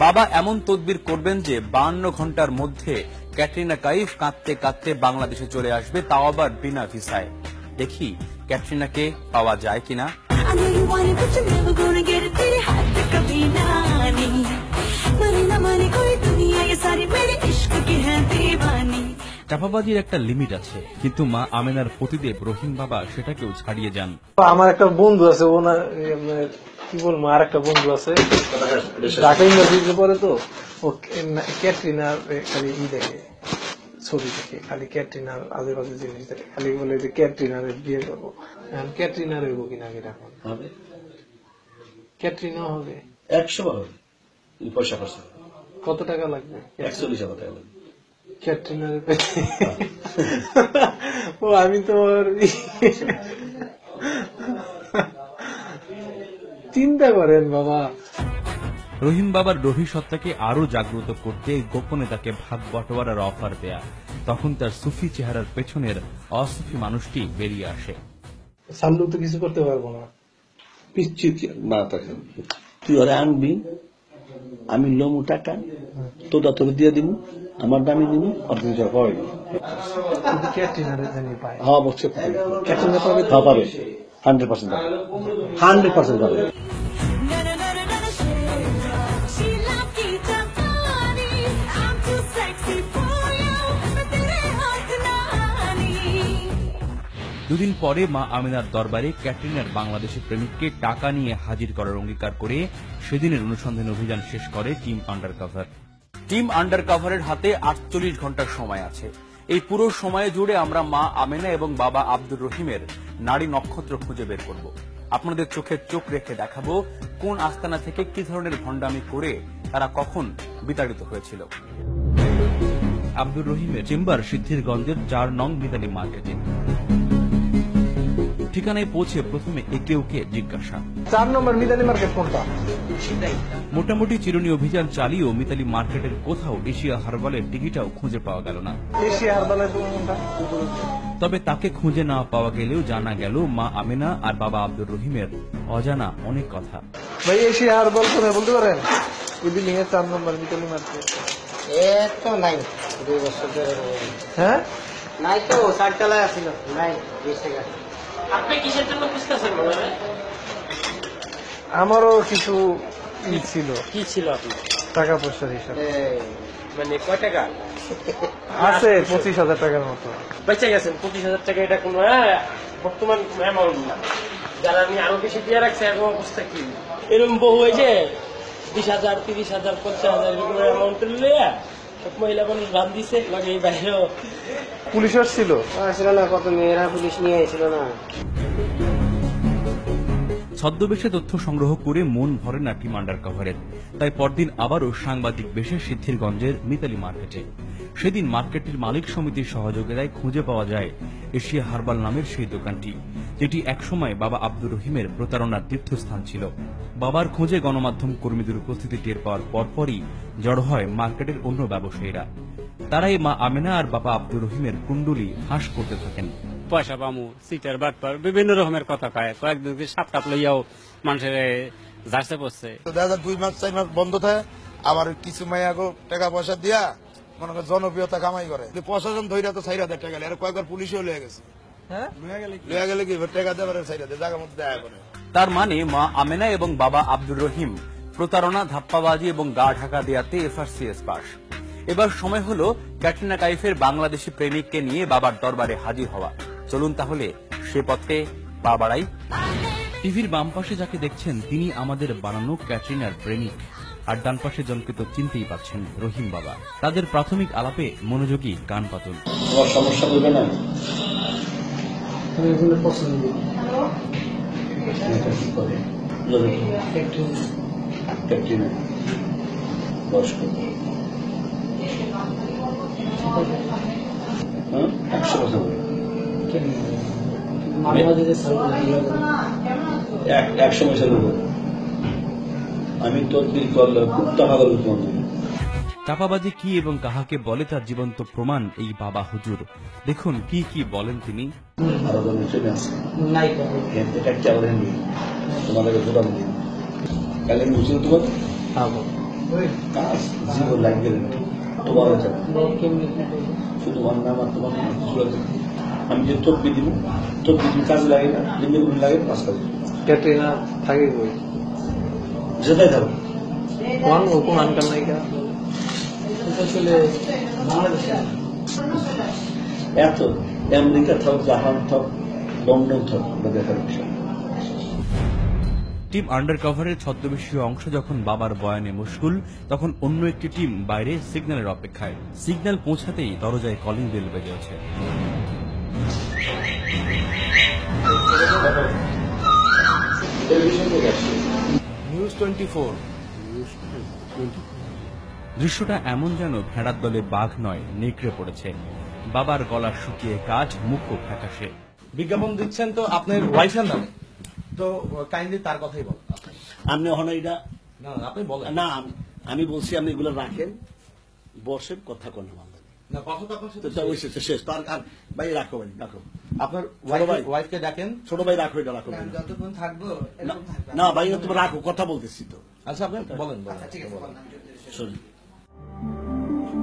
বাবা এমন তদবির করবেন যে 52 ঘন্টার মধ্যে ক্যাটরিনা কাইফ কাঁদতে কাঁদতে বাংলাদেশে চলে আসবে, তাও আবার বিনা ভিসায়। দেখি ক্যাটরিনাকে পাওয়া যায় কিনা। চাপাবাজির একটা লিমিট আছে, কিন্তু মা আমেনার পতিদেব রহিম বাবা সেটাকেও ছাড়িয়ে যান। আমার একটা বন্ধু আছে, ওনার কি বলবো, আর একটা বন্ধু আছে ঢাকা ইউনিভার্সিটিতে পড়ে, তো ও ক্যাটরিনার খালি দেখে, ছবি দেখে, খালি ক্যাটরিনার আজেবাজে জিনিস দেখে, খালি বলে যে ক্যাটরিনার বিয়ে করবো। ক্যাটরিনার হইব কিনা এরকম হবে, ক্যাটরিনা হবে 100 বার হবে, পয়সা খরচা কত টাকা লাগবে? 41,000 টাকা লাগবে ক্যাটরিনার। ও আমি তো চিন্তা করেন বাবা। রহিম বাবার রহিসত্তাকে আরো জাগ্রত করতে গোপনে তাকে ভাগ বটোয়ারার অফার দেয়া। তখন তার সুফি চেহারার পেছনের অসুফি মানুষটি বেরিয়ে আসে। সাল্লু তো কিছু করতে পারবো না, পিচ্ছি না থাকে। তুই ওরা আনবি, আমি লমু টাকা, তোটা তোর দিয়ে দিব, আমার দামি দিব, আর তুমি যা পাবে। হ্যাঁ বলছে পাবে, 100% পাবে, 100% পাবে। দুদিন পরে মা আমেনার দরবারে ক্যাটরিনার বাংলাদেশের প্রেমিককে টাকা নিয়ে হাজির করার অঙ্গীকার করে সেদিনের অনুসন্ধান অভিযান শেষ করে টিম আন্ডারকভার। টিম আন্ডারকভারের হাতে 48 ঘন্টার সময় আছে। এই পুরো সময় জুড়ে আমরা মা আমেনা এবং বাবা আব্দুর রহিমের নারী নক্ষত্র খুঁজে বের করব। আপনাদের চোখে চোখ রেখে দেখাবো কোন আস্তানা থেকে কি ধরনের ভণ্ডামি করে তারা কখন বিতাড়িত হয়েছিল। আব্দুর রহিমের চেম্বার সিদ্ধিরগঞ্জের 4 নং মিতালি মার্কেটে। ঠিকানায় পৌঁছে প্রথমে একে ওকে জিজ্ঞাসা, 4 নম্বর মিতালি মার্কেট কোনটা? মোটামুটি চিরুনি অভিযান চালিয়েও মিতালি মার্কেটের কোথাও এশিয়া হারবালের টিকিটাও খুঁজে পাওয়া গেল না। এশিয়া হারবালের কোনটা? তবে তাকে খুঁজে না পাওয়া গেলেও জানা গেল মা আমেনা আর বাবা আব্দুর রহিমের অজানা অনেক কথা। ভাই এশিয়া হারবাল কোথায় বলতে পারেন? ওই বিল্ডিং এর 4 নম্বর মিতালি মার্কেট। তো নাই, 2 বছর ধরে। হ্যাঁ নাই তো, 4 তলায় আছিল, নাই 20 টাকা। আপনি কিসের জন্য খুঁজতেছেন? আমারও কিছু ছিল। কি ছিল আপনার? টাকা পয়সার হিসাবে। মানে কয় টাকা আছে? 25,000 টাকার মতো। বেঁচে গেছেন 25,000 টাকা। এটা কোনো বর্তমান অ্যামাউন্ট না। যারা আমি আরো বেশি দিয়ে রাখছে এরকম অবস্থা কি? এরকম বহু এই যে 20,000, 30,000, 50,000 এরকম অ্যামাউন্ট লিয়ে সব মহিলা মানুষ বাদ দিছে। লাগে এই বাইরেও পুলিশ আসছিল না, কত মেয়েরা পুলিশ নিয়ে এসেছিল না। ছদ্মবেশে তথ্য সংগ্রহ করে মন ভরে না টিম আন্ডারকভারের। তাই পরদিন আবারও সাংবাদিক বেশে সিদ্ধিরগঞ্জের মিতালি মার্কেটে। সেদিন মার্কেটের মালিক সমিতির সহযোগিতায় খুঁজে পাওয়া যায় এশিয়া হারবাল নামের সেই দোকানটি, যেটি একসময় বাবা আব্দুর রহিমের প্রতারণার তীর্থস্থান ছিল। বাবার খোঁজে গণমাধ্যম কর্মীদের উপস্থিতি টের পাওয়ার পরপরই জড়ো হয় মার্কেটের অন্য ব্যবসায়ীরা। তারাই মা আমেনা আর বাবা আব্দুর রহিমের কুণ্ডুলি ফাঁস করতে থাকেন। পয়সা পামু, সিটার বাটপার, বিভিন্ন রকমের কথা কয়। কয়েকদিন সাপটাপ লইয়াও মানুষের যাচ্ছে পড়ছে। 2 মাস 4 মাস বন্ধ থাকে, আবার কিছু মাইয়াগো টাকা পয়সা দিয়া মনে করেন জনপ্রিয়তা কামাই করে। প্রশাসন ধৈর্য তো 4,000 টাকা আর কয়েকবার পুলিশও লয়ে গেছে। হ্যাঁ লয়ে গেলে কি টাকা দেওয়ার 4,000 জায়গার মধ্যে দেখা করে। তার মানে মা আমেনা এবং বাবা আব্দুর রহিম প্রতারণা, ধাপ্পাবাজি এবং গা ঢাকা দেয়াতে FRCS পাস। এবার সময় হলো ক্যাটরিনা কাইফের বাংলাদেশি প্রেমিককে নিয়ে বাবার দরবারে হাজির হওয়া। চলুন তাহলে সে পথে পা বাড়াই। টিভির বাম পাশে যাকে দেখছেন তিনি আমাদের বানানো ক্যাটরিনার প্রেমিক, আর ডান পাশে জনকে তো চিনতেই পাচ্ছেন রহিম বাবা। তাদের প্রাথমিক আলাপে মনোযোগী কান পাতুন। তোমার সমস্যা বলবে না, পছন্দ ক্যাটরিনা বয়স কত? 100% এক সময় ছিল আমি তোর করলে কুত্তা হাগল। চাপাবাজি কি এবং কাহাকে বলে তার জীবন্ত প্রমাণ এই বাবা হুজুর। দেখুন কি কি বলেন তিনি। তোমাদেরকে ভোটার কালে বুঝছিল তোমার কাজ জীবন লাগবে তোমার শুধু আমার নাম আর তোমার নাম আমি যে তপ্পি দিব তুমি কাজে লাগে না দিনে দিন লাগে পাঁচ কাজ ক্যাটরিনা থাকে কই যেটাই থাকো কোন আনকাল নায়িকা আসলে বাংলাদেশে এত আমেরিকা থাক জাপান থাক লন্ডন থাক আমরা দেখার বিষয় টিম আন্ডারকভারের ছদ্মবেশীয় অংশ যখন বাবার বয়ানে মুশকুল, তখন অন্য একটি টিম বাইরে সিগন্যালের অপেক্ষায়। সিগন্যাল পৌঁছাতেই দরজায় কলিং বেল বেজে ওঠে। নিউজ 24 দৃশ্যটা এমন যেন ভেড়ার দলে বাঘ নয়, নেকড়ে পড়েছে। বাবার গলা শুকিয়ে কাঠ, মুখও ফ্যাকাশে। বিজ্ঞাপন দিচ্ছেন তো আপনার ওয়াইফের নামে, তো কাইন্ডলি তার কথাই বল। আপনি এখন এটা না আপনি বলেন না আমি বলছি আপনি এগুলো রাখেন বসেন কথা কোন না, কথা তো আপনার সাথে শেষ তার আর ভাই রাখো ভাই রাখো আপনার ভাই। ওয়াইফকে ডাকেন। ছোট ভাই রাখো এটা রাখো যতক্ষণ থাকবো না ভাই তুমি রাখো কথা বলতেছি তো আচ্ছা আপনি বলেন সরি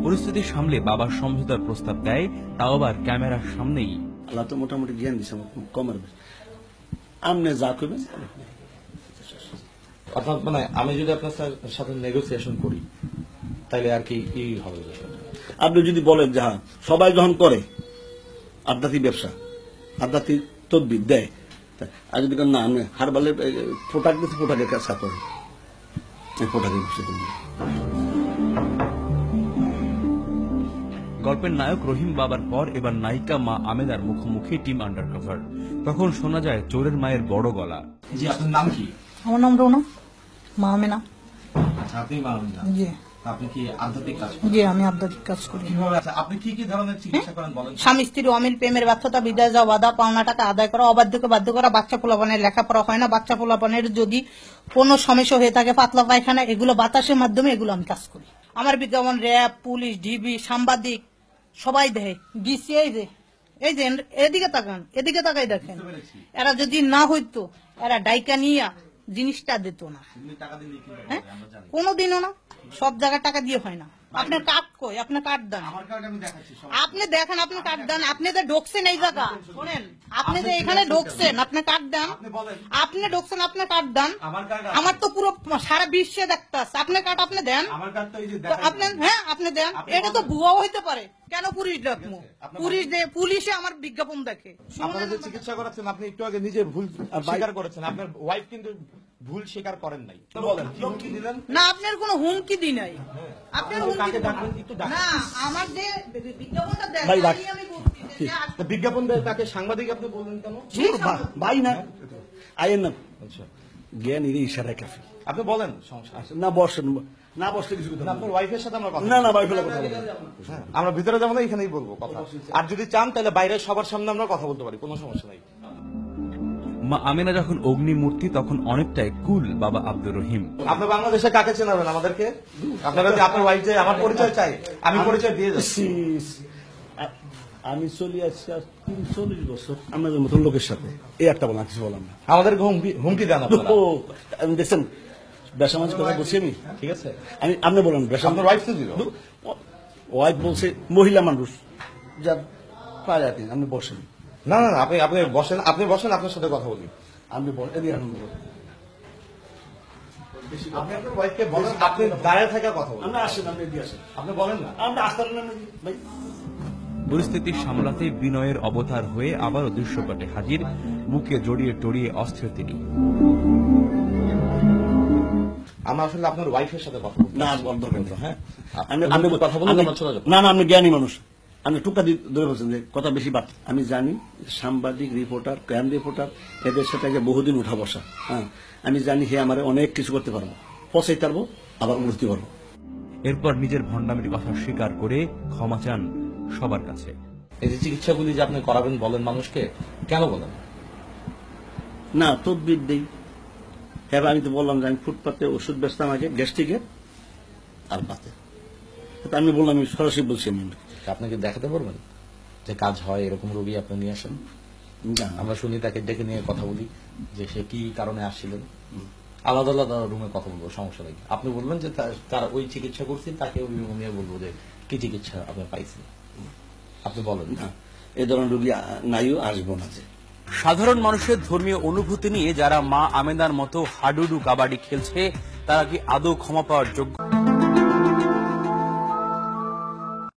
পরিস্থিতি সামলে বাবার সমঝোতার প্রস্তাব দেয়, তাও আবার ক্যামেরার সামনেই। আল্লাহ তো মোটামুটি জ্ঞান দিচ্ছে আমার কমের আপনি যা করবেন অর্থাৎ মানে আমি যদি আপনার সাথে নেগোসিয়েশন করি তাহলে আর কি হবে? আপনি যদি বলেন যে হ্যাঁ সবাই যখন করে আধ্যাত্মিক ব্যবসা আধ্যাত্মিক তদবির দেয়, আর যদি না আমি হারবালের প্রোডাক্ট দিচ্ছি প্রোডাক্টের কাজ করেন প্রোডাক্টের ব্যবসা করবেন। গল্পের নায়ক রহিম বাবার পর এবার নায়িকা মা আমেনার মুখোমুখি টিম আন্ডারকভার। তখন শোনা যায় চোরের মায়ের বড় গলা। জি আপনার নাম কি? আমার নাম রৌনা মা আমেনা। আচ্ছা আপনি মানবেন না, জি আপনি কি আধ্যাত্মিক কাজ জি আমি আধ্যাত্মিক কাজ করি। কিভাবে? আচ্ছা আপনি কি কি ধরনের চিকিৎসা করেন বলেন। স্বামী স্ত্রীর অমিল, প্রেমের ব্যর্থতা, বিদায় যাওয়া, বাধা, পাওনা টাকা আদায় করা, অবাধ্যকে বাধ্য করা, বাচ্চা পোলাপানের লেখাপড়া হয় না, বাচ্চা পোলাপানের যদি কোনো সমস্যা হয়ে থাকে, পাতলা পায়খানা, এগুলো বাতাসের মাধ্যমে এগুলো আমি কাজ করি। আমার বিজ্ঞাপন র্যাব, পুলিশ, ডিবি, সাংবাদিক সবাই দেয়, বিসি এই যে এদিকে তাকান, এদিকে তাকাই দেখেন, এরা যদি না হইতো এরা ডাইকা নিয়ে জিনিসটা দিত না, হ্যাঁ কোনোদিনও না, সব জায়গায় টাকা দিয়ে হয় না। আপনার কার্ড কই? আপনার কার্ড দেন, আপনি দেখেন, আপনার কার্ড দেন, আপনি যে ঢুকছেন এই জায়গা, শোনেন, আপনি যে এখানে ঢুকছেন আপনার কার্ড দেন, আপনি ঢুকছেন আপনার কার্ড দেন। আমার তো পুরো সারা বিশ্বে দেখতে আছে, আপনার কার্ড আপনি দেন, আপনি হ্যাঁ আপনি দেন। এটা তো ভুয়াও হইতে পারে, কেন পুলিশ ডাকবো? পুলিশে আমার বিজ্ঞাপন দেখে। আপনারা যে চিকিৎসা করাচ্ছেন আপনি একটু আগে নিজে ভুল স্বীকার করেছেন, আপনার ওয়াইফ কিন্তু ভুল স্বীকার করেন নাই। বলেন কি হুমকি দিলেন? না আপনার কোনো হুমকি দি নাই, আপনার হুমকি কাকে ডাকবেন একটু ডাক। না, আমার যে বিজ্ঞাপনটা দেন ভাই, রাখ। আমি বলছি যে তো বিজ্ঞাপন দেয় তাকে সাংবাদিক আপনি বললেন কেন? ভাই না আইন না আচ্ছা জ্ঞান এর ইশারা কাফি আপনি বলেন সমস্যা আছে। না বসেন না বসলে কিছু কথা না, আপনার ওয়াইফের সাথে আমরা কথা না না ভাই ফেলে কথা বলবেন। হ্যাঁ, আমরা ভিতরে যাবো না, এখানেই বলবো কথা। আর যদি চান তাহলে বাইরে সবার সামনে আমরা কথা বলতে পারি, কোনো সমস্যা নাই। মা আমেনা যখন অগ্নিমূর্তি, তখন অনেকটাই কুল বাবা আব্দুর রহিম। আপনি বাংলাদেশে কাকে চেনাবেন আমাদেরকে? আপনারা যদি আপনার ওয়াইফ যে আমার পরিচয় চাই, আমি পরিচয় দিয়ে যাচ্ছি। আমি চলে আসছি আজ 40 বছর আমাদের মতন লোকের সাথে, এই একটা বলা কিছু বললাম না। আমাদেরকে হুমকি দেন আপনারা। ও আমি দেখছেন বেসামাজিক কথা বলছি আমি, ঠিক আছে, আমি আপনি বলেন আপনার ওয়াইফ তো দিল। ওয়াইফ বলছে মহিলা মানুষ যা পায় আর কি, আপনি বসেন। না না না, আপনি বসেন, আপনার সাথে কথা বলি। আপনি বলেন আপনি আপনার ওয়াইফকে বলেন, আপনি দাঁড়িয়ে থাকা কথা বলেন। আমরা আসেন, আপনি এদিকে আসেন, আপনি বলেন না। আমরা আসতে না ভাই। পরিস্থিতি সামলাতে বিনয়ের অবতার হয়ে আবারও দৃশ্যপটে হাজির, বুকে জড়িয়ে টড়িয়ে অস্থির তিনি। আমরা আসলে আপনার ওয়াইফের সাথে কথা বলবো। না বন্ধ করেন তো, হ্যাঁ আপনি কথা বলুন, আমরা চলে যাবো। না না আপনি জ্ঞানী মানুষ, আপনি টুকা ধরে বলছেন যে কথা বেশি বাদ। আমি জানি সাংবাদিক, রিপোর্টার, ক্রাইম রিপোর্টার, এদের সাথে আগে বহুদিন উঠা বসা। হ্যাঁ আমি জানি হে আমার অনেক কিছু করতে পারবো, পচাইতে পারবো, আবার উঠতে পারবো। এরপর নিজের ভণ্ডামির কথা স্বীকার করে ক্ষমা চান সবার কাছে। এই যে চিকিৎসাগুলি যে আপনি করাবেন বলেন মানুষকে, কেন বলেন? না তদবির দেই। হ্যাঁ আমি তো বললাম যে আমি ফুটপাতে ওষুধ বেচতাম আগে, গ্যাস্ট্রিকের আর পাতে। আমি বললাম, আমি সরাসরি বলছি আমি আপনি কি দেখাতে পারবেন যে কাজ হয় এরকম রোগী আপনি নিয়ে আসেন? না, আমরা শুনি, তাকে ডেকে নিয়ে কথা বলি যে সে কি কারণে আসছিলেন। আলাদা আলাদা রুমে কথা বলবো, সমস্যা নেই। আপনি বলবেন যে তার ওই চিকিৎসা করছি, তাকে আমি বলবো যে কি চিকিৎসা আপনি পাইছেন, আপনি বলেন না এই ধরনের রোগী নাইও আসবো না। যে সাধারণ মানুষের ধর্মীয় অনুভূতি নিয়ে যারা মা আমেনার মতো হাডুডু কাবাডি খেলছে, তারা কি আদৌ ক্ষমা পাওয়ার যোগ্য?